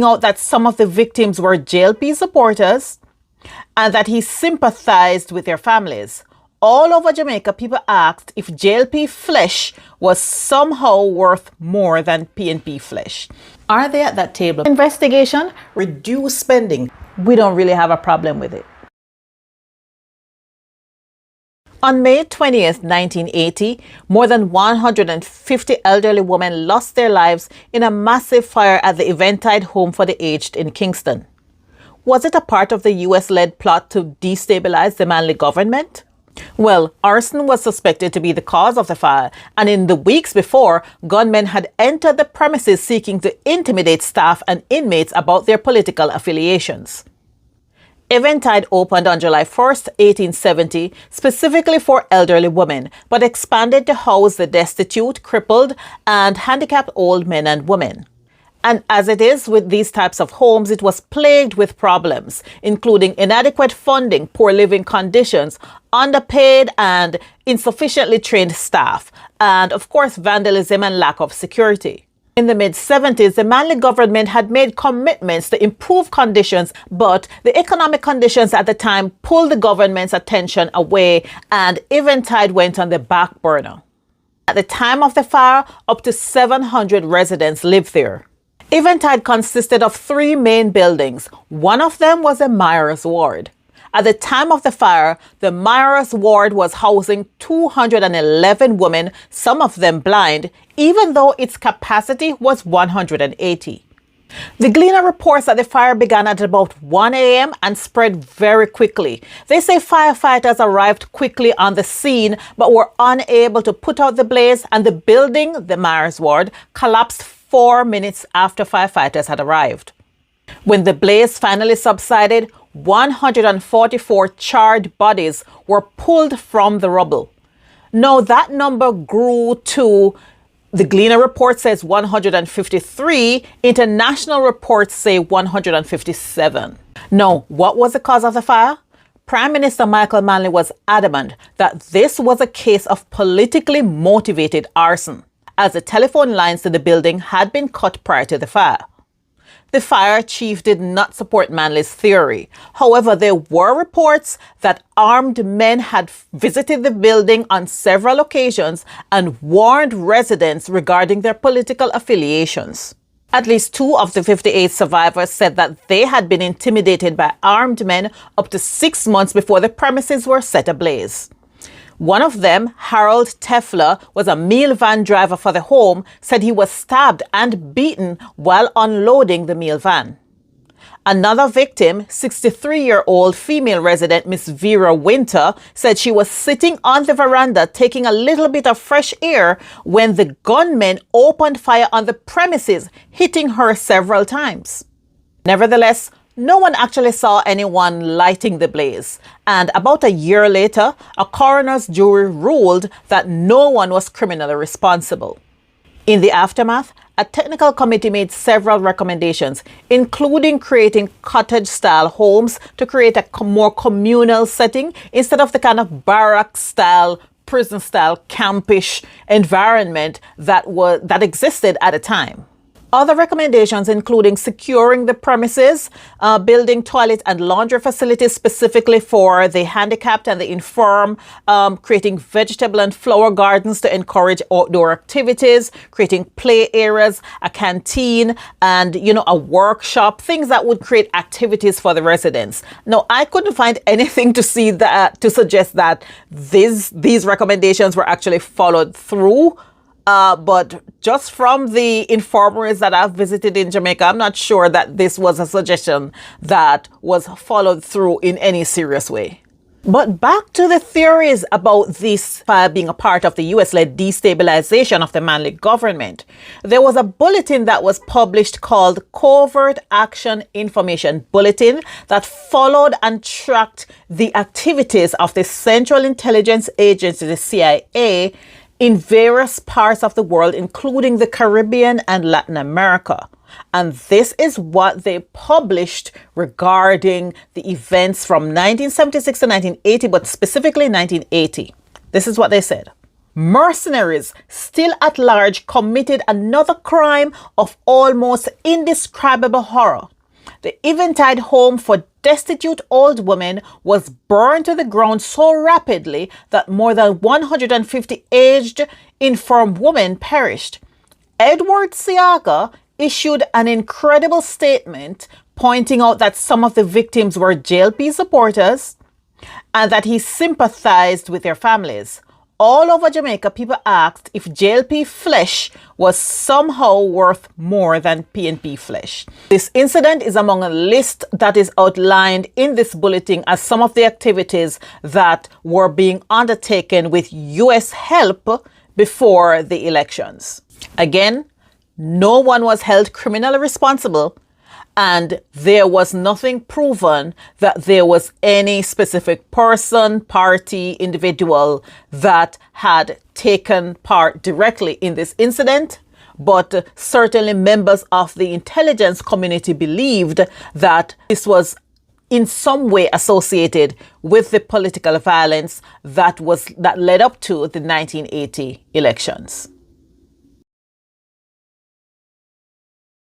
out that some of the victims were JLP supporters and that he sympathized with their families. All over Jamaica, people asked if JLP flesh was somehow worth more than PNP flesh. Are they at that table? Investigation, reduce spending. We don't really have a problem with it. On May 20th, 1980, more than 150 elderly women lost their lives in a massive fire at the Eventide Home for the Aged in Kingston. Was it a part of the US-led plot to destabilize the Manley government? Well, arson was suspected to be the cause of the fire, and in the weeks before, gunmen had entered the premises seeking to intimidate staff and inmates about their political affiliations. Eventide opened on July 1st, 1870, specifically for elderly women, but expanded to house the destitute, crippled, and handicapped old men and women. And as it is with these types of homes, it was plagued with problems, including inadequate funding, poor living conditions, underpaid and insufficiently trained staff, and of course, vandalism and lack of security. In the mid-70s, the Manley government had made commitments to improve conditions, but the economic conditions at the time pulled the government's attention away, and Eventide went on the back burner. At the time of the fire, up to 700 residents lived there. Eventide consisted of 3 main buildings. One of them was the Myers Ward. At the time of the fire, the Myers Ward was housing 211 women, some of them blind, even though its capacity was 180. The Gleaner reports that the fire began at about 1 a.m. and spread very quickly. They say firefighters arrived quickly on the scene but were unable to put out the blaze, and the building, the Myers Ward, collapsed 4 minutes after firefighters had arrived. When the blaze finally subsided, 144 charred bodies were pulled from the rubble. Now that number grew to, the Gleaner report says 153, international reports say 157. Now, what was the cause of the fire? Prime Minister Michael Manley was adamant that this was a case of politically motivated arson, as the telephone lines to the building had been cut prior to the fire. The fire chief did not support Manley's theory. However, there were reports that armed men had visited the building on several occasions and warned residents regarding their political affiliations. At least 2 of the 58 survivors said that they had been intimidated by armed men up to 6 months before the premises were set ablaze. One of them, Harold Tefler, was a meal van driver for the home, said he was stabbed and beaten while unloading the meal van. Another victim, 63-year-old female resident Miss Vera Winter, said she was sitting on the veranda taking a little bit of fresh air when the gunmen opened fire on the premises, hitting her several times. Nevertheless, no one actually saw anyone lighting the blaze, and about a year later, a coroner's jury ruled that no one was criminally responsible. In the aftermath, a technical committee made several recommendations, including creating cottage-style homes to create a more communal setting instead of the kind of barrack-style, prison-style, campish environment that existed at the time. Other recommendations including securing the premises, building toilet and laundry facilities specifically for the handicapped and the infirm, creating vegetable and flower gardens to encourage outdoor activities, creating play areas, a canteen, and, a workshop, things that would create activities for the residents. Now, I couldn't find anything to suggest that these recommendations were actually followed through. But just from the infirmaries that I've visited in Jamaica, I'm not sure that this was a suggestion that was followed through in any serious way. But back to the theories about this fire being a part of the US-led destabilization of the Manley government. There was a bulletin that was published called Covert Action Information Bulletin that followed and tracked the activities of the Central Intelligence Agency, the CIA, in various parts of the world, including the Caribbean and Latin America. And this is what they published regarding the events from 1976 to 1980, but specifically 1980. This is what they said. mercenaries still at large committed another crime of almost indescribable horror. The Eventide home for destitute old women was burned to the ground so rapidly that more than 150 aged, infirm women perished. Edward Siaga issued an incredible statement pointing out that some of the victims were JLP supporters and that he sympathized with their families. All over Jamaica, people asked if JLP flesh was somehow worth more than PNP flesh. This incident is among a list that is outlined in this bulletin as some of the activities that were being undertaken with US help before the elections. Again, no one was held criminally responsible, and there was nothing proven that there was any specific person, party, individual that had taken part directly in this incident. But certainly members of the intelligence community believed that this was in some way associated with the political violence that led up to the 1980 elections.